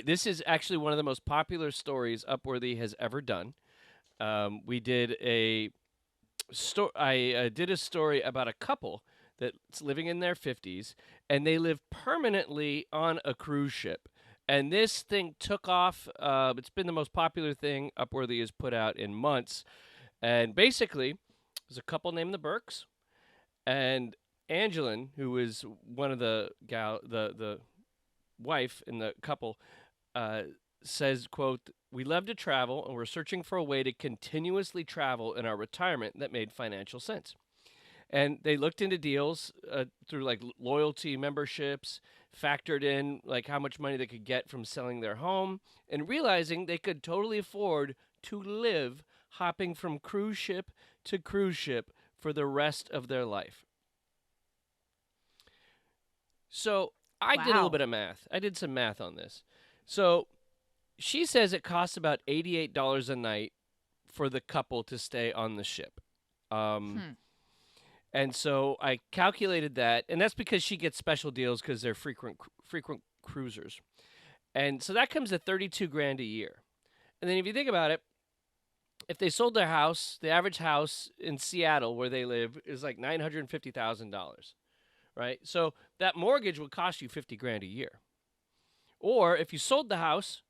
This is actually one of the most popular stories Upworthy has ever done. We did a I did a story about a couple that's living in their 50s, and they live permanently on a cruise ship. And this thing took off. It's been the most popular thing Upworthy has put out in months. And basically, there's a couple named the Burks, and Angeline, who is one of the wife in the couple, says, quote, "We love to travel, and we're searching for a way to continuously travel in our retirement that made financial sense." And they looked into deals through like loyalty memberships, factored in like how much money they could get from selling their home, and realizing they could totally afford to live hopping from cruise ship to cruise ship for the rest of their life. So I did a little Wow. bit of math. I did some math on this. So she says it costs about $88 a night for the couple to stay on the ship. Hmm. And so I calculated that, and that's because she gets special deals because they're frequent cruisers. And so that comes to 32 grand a year. And then if you think about it, if they sold their house, the average house in Seattle where they live is like $950,000, right? So that mortgage would cost you 50 grand a year. Or if you sold the house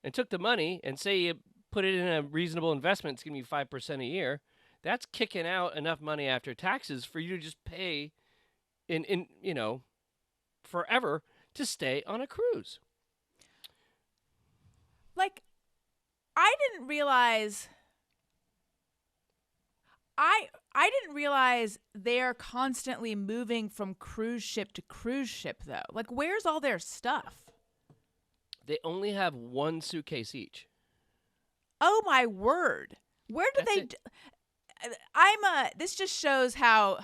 and took the money and say you put it in a reasonable investment, it's giving you 5% a year, that's kicking out enough money after taxes for you to just pay in forever to stay on a cruise. Like, I didn't realize. I didn't realize they're constantly moving from cruise ship to cruise ship, though. Like, where's all their stuff? They only have one suitcase each. Oh my word! Where do That's they? it. This just shows how.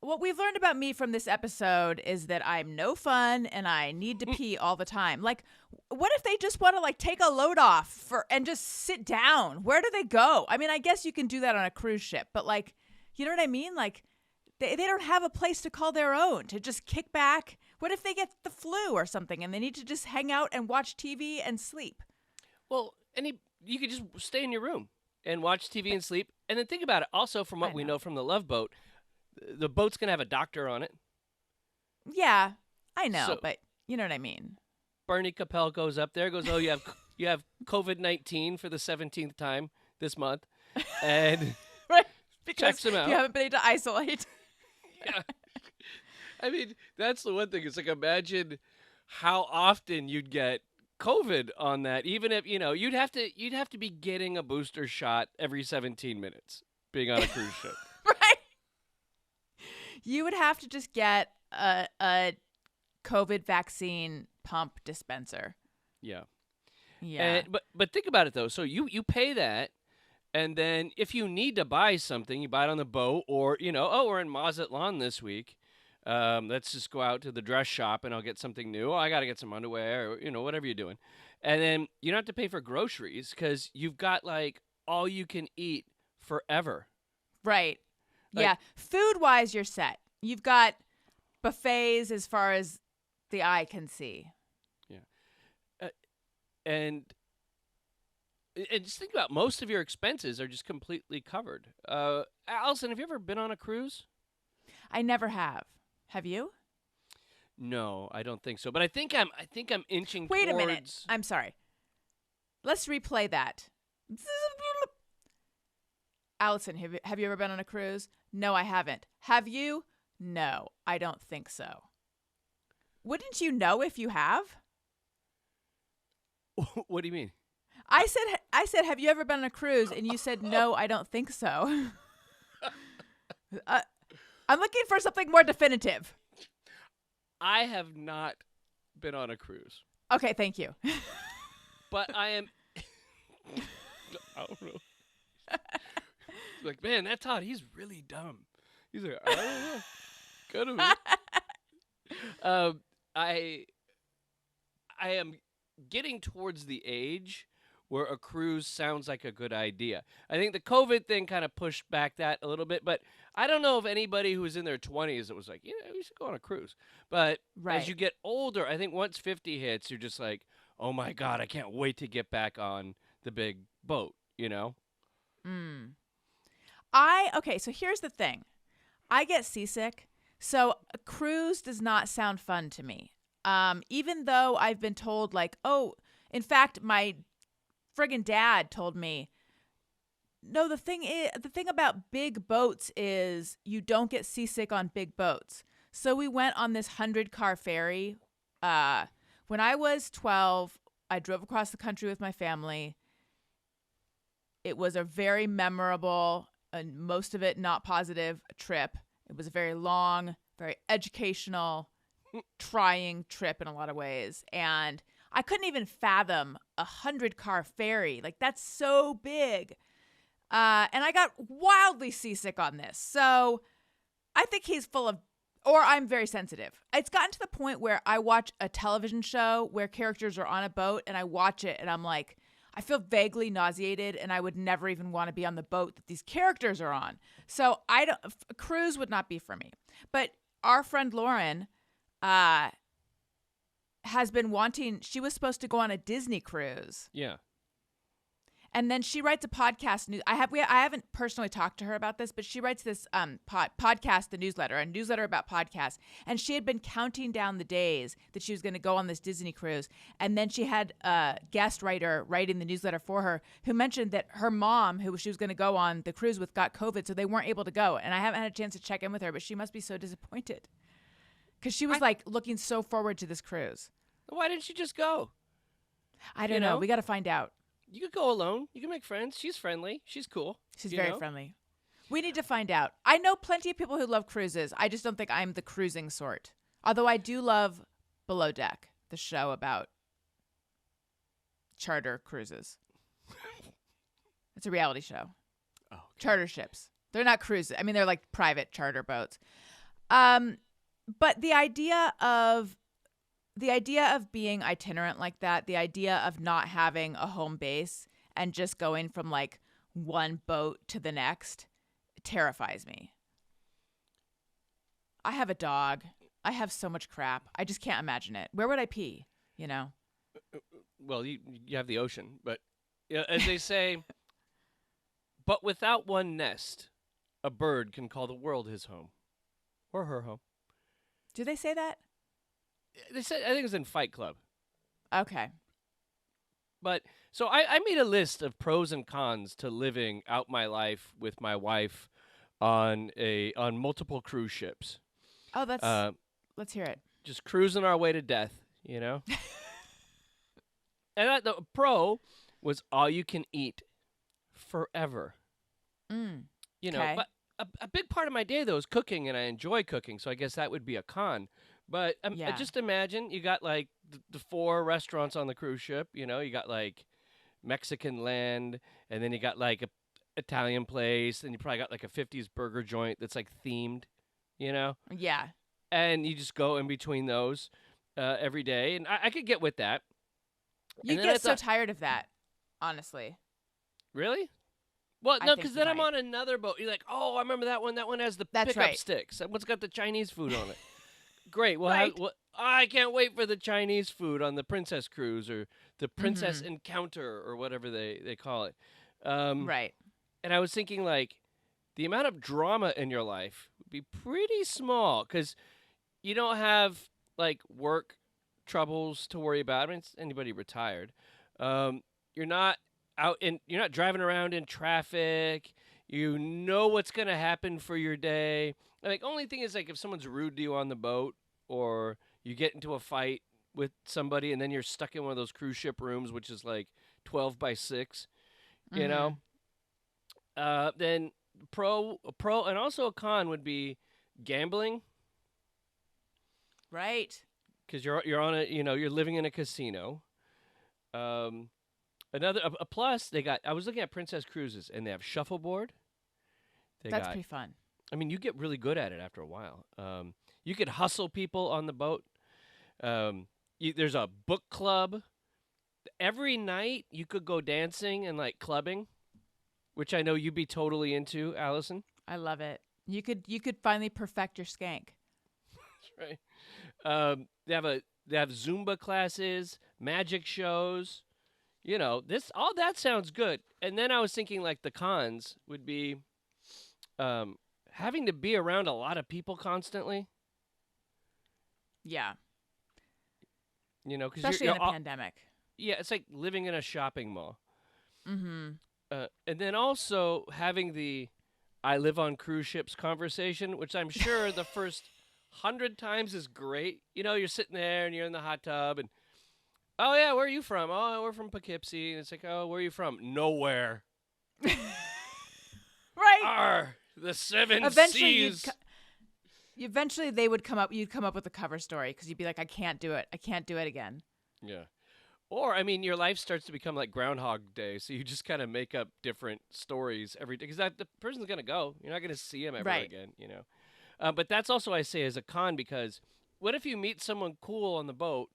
What we've learned about me from this episode is that I'm no fun and I need to pee all the time. Like, what if they just want to like take a load off and just sit down? Where do they go? I mean, I guess you can do that on a cruise ship, but like, you know what I mean? Like, they don't have a place to call their own to just kick back. What if they get the flu or something and they need to just hang out and watch TV and sleep? Well, you could just stay in your room and watch TV and sleep. And then think about it. Also, from what we know from the Love Boat, the boat's going to have a doctor on it. Yeah, I know, So- but you know what I mean. Bernie Capel goes up there, goes, "Oh, you have COVID-19 for the 17th time this month," and Right. checks him You out. haven't been able to isolate. Yeah. I mean, that's the one thing. It's like, imagine how often you'd get COVID on that. Even if you'd have to be getting a booster shot every 17 minutes being on a cruise ship. Right. You would have to just get a COVID vaccine pump dispenser. Yeah. Yeah. But think about it though. So you pay that, and then if you need to buy something, you buy it on the boat, or we're in Mazatlan this week. Let's just go out to the dress shop and I'll get something new. I got to get some underwear, or whatever you're doing. And then you don't have to pay for groceries because you've got like all you can eat forever. Right. Like- Yeah. Food-wise, you're set. You've got buffets as far as the eye can see. And just think about, most of your expenses are just completely covered. Alison, have you ever been on a cruise? I never have. Have you? No, I don't think so. But I think I'm inching Wait towards... a minute. I'm sorry. Let's replay that. Alison, have you ever been on a cruise? No, I haven't. Have you? No, I don't think so. Wouldn't you know if you have? What do you mean? I said, have you ever been on a cruise? And you said, no, I don't think so. I'm looking for something more definitive. I have not been on a cruise, Okay, thank you. but I am... I don't know. Like, man, that Todd, he's really dumb. He's like, I don't know. Could have been. I am getting towards the age where a cruise sounds like a good idea. I think the COVID thing kind of pushed back that a little bit, but I don't know of anybody who was in their 20s that was like, we should go on a cruise. But Right. as you get older, I think once 50 hits, you're just like, oh my God, I can't wait to get back on the big boat, you know? Mm. Okay, so here's the thing. I get seasick, so a cruise does not sound fun to me. Even though I've been told, like, oh, in fact, my friggin' dad told me, no, the thing about big boats is you don't get seasick on big boats. So we went on this 100-car ferry. When I was 12, I drove across the country with my family. It was a very memorable, and most of it not positive, trip. It was a very long, very educational, trying trip in a lot of ways. And I couldn't even fathom a 100-car ferry. Like, that's so big. And I got wildly seasick on this. So I think he's full of, or I'm very sensitive. It's gotten to the point where I watch a television show where characters are on a boat and I watch it and I'm like, I feel vaguely nauseated and I would never even want to be on the boat that these characters are on. So a cruise would not be for me. But our friend Lauren has been wanting, she was supposed to go on a Disney cruise. Yeah. And then she writes a podcast. I haven't personally talked to her about this, but she writes this podcast, a newsletter about podcasts. And she had been counting down the days that she was going to go on this Disney cruise. And then she had a guest writer writing the newsletter for her who mentioned that her mom, who she was going to go on the cruise with, got COVID, so they weren't able to go. And I haven't had a chance to check in with her, but she must be so disappointed because she was like looking so forward to this cruise. Why didn't she just go? I don't know. We got to find out. You could go alone. You can make friends. She's friendly. She's cool. She's very friendly. We need to find out. I know plenty of people who love cruises. I just don't think I'm the cruising sort. Although I do love Below Deck, the show about charter cruises. It's a reality show. Oh, okay. Charter ships. They're not cruises. I mean, they're like private charter boats. But the idea of being itinerant like that, the idea of not having a home base and just going from like one boat to the next terrifies me. I have a dog. I have so much crap. I just can't imagine it. Where would I pee? You know? Well, you have the ocean, but as they say, but without one nest, a bird can call the world his home or her home. Do they say that? They said, I think it's in Fight Club. Okay. But so I made a list of pros and cons to living out my life with my wife on multiple cruise ships. Oh, let's hear it. Just cruising our way to death, you know? And the pro was all you can eat forever. You know, but a big part of my day, though, is cooking, and I enjoy cooking, so I guess that would be a con. But just imagine you got like the 4 restaurants on the cruise ship. You know, you got like Mexican land, and then you got like a Italian place, and you probably got like a 50s burger joint that's like themed, you know? Yeah. And you just go in between those every day, and I could get with that. You get so tired of that, honestly. Really? Well, no, because then I'm on another boat. You're like, oh, I remember that one. That one has the pickup sticks. That one's got the Chinese food on it. Great. Well, I can't wait for the Chinese food on the Princess Cruise or the Princess Encounter or whatever they call it. Right. And I was thinking, like, the amount of drama in your life would be pretty small because you don't have, like, work troubles to worry about. I mean, it's anybody retired. You're not you're not driving around in traffic. You know what's going to happen for your day. Like, only thing is, like, if someone's rude to you on the boat or you get into a fight with somebody and then you're stuck in one of those cruise ship rooms, which is like 12 by 6, you know, then a pro and also a con would be gambling. Right. Because you're on you're living in a casino. A plus, I was looking at Princess Cruises and they have shuffleboard. That's pretty fun. I mean, you get really good at it after a while. You could hustle people on the boat. There's a book club. Every night you could go dancing and like clubbing, which I know you'd be totally into, Allison. I love it. You could finally perfect your skank. That's right. They have Zumba classes, magic shows. All that sounds good. And then I was thinking like the cons would be having to be around a lot of people constantly. Yeah. Because Especially in a pandemic. Yeah, it's like living in a shopping mall. Mm-hmm. And then also having the I live on cruise ships conversation, which I'm sure the first 100 times is great. You're sitting there and you're in the hot tub and, oh, yeah, where are you from? Oh, we're from Poughkeepsie. And it's like, oh, where are you from? Nowhere. Right. Arr, the seven Eventually, seas. Eventually they would come up. You'd come up with a cover story because you'd be like, I can't do it. I can't do it again. Yeah. Or, your life starts to become like Groundhog Day, so you just kind of make up different stories every day. Because the person's going to go. You're not going to see him ever again, But that's also, I say, as a con, because what if you meet someone cool on the boat?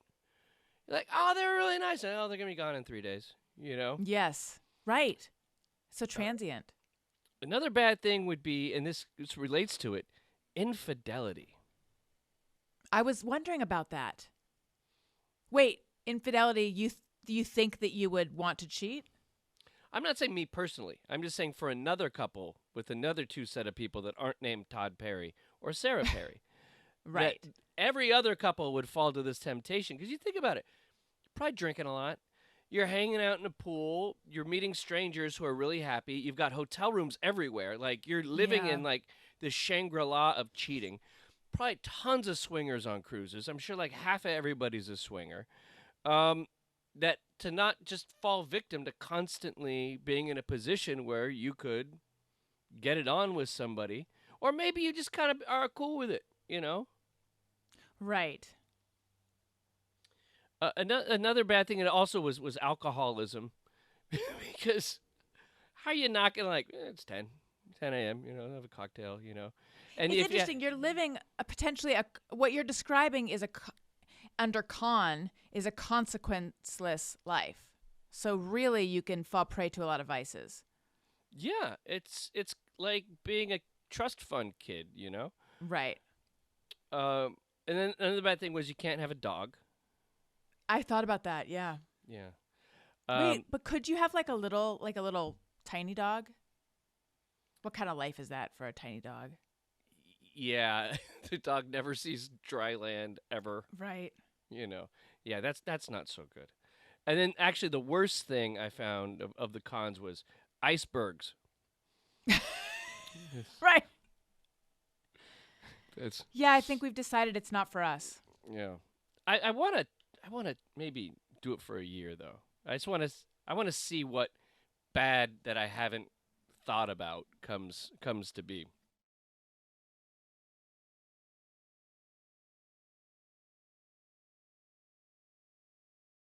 You're like, oh, they were really nice. Oh, they're going to be gone in 3 days, Yes. Right. So transient. Another bad thing would be, and this relates to it, infidelity. I was wondering about that. Wait. Infidelity, you think that you would want to cheat? I'm not saying me personally. I'm just saying for another couple with another two set of people that aren't named Todd Perry or Sarah Perry. Right. That every other couple would fall to this temptation. Because you think about it, you're probably drinking a lot. You're hanging out in a pool. You're meeting strangers who are really happy. You've got hotel rooms everywhere. Like, you're living in, like, the Shangri-La of cheating. Probably tons of swingers on cruises. I'm sure, like, half of everybody's a swinger. That to not just fall victim to constantly being in a position where you could get it on with somebody, or maybe you just kind of are cool with it, Right. Another bad thing, and also was alcoholism, because how are you not gonna it's 10 a.m. Have a cocktail, and it's interesting. You're living potentially what you're describing is under con is a consequenceless life. So really you can fall prey to a lot of vices. Yeah, it's like being a trust fund kid, Right. And then another bad thing was you can't have a dog. I thought about that, yeah. Yeah. Wait, but could you have like a little tiny dog? What kind of life is that for a tiny dog? Yeah, the dog never sees dry land ever. Right. Yeah, that's not so good. And then actually the worst thing I found of the cons was icebergs. Right. Yeah, I think we've decided it's not for us. Yeah. I want to maybe do it for a year though. I want to see what bad that I haven't thought about comes to be.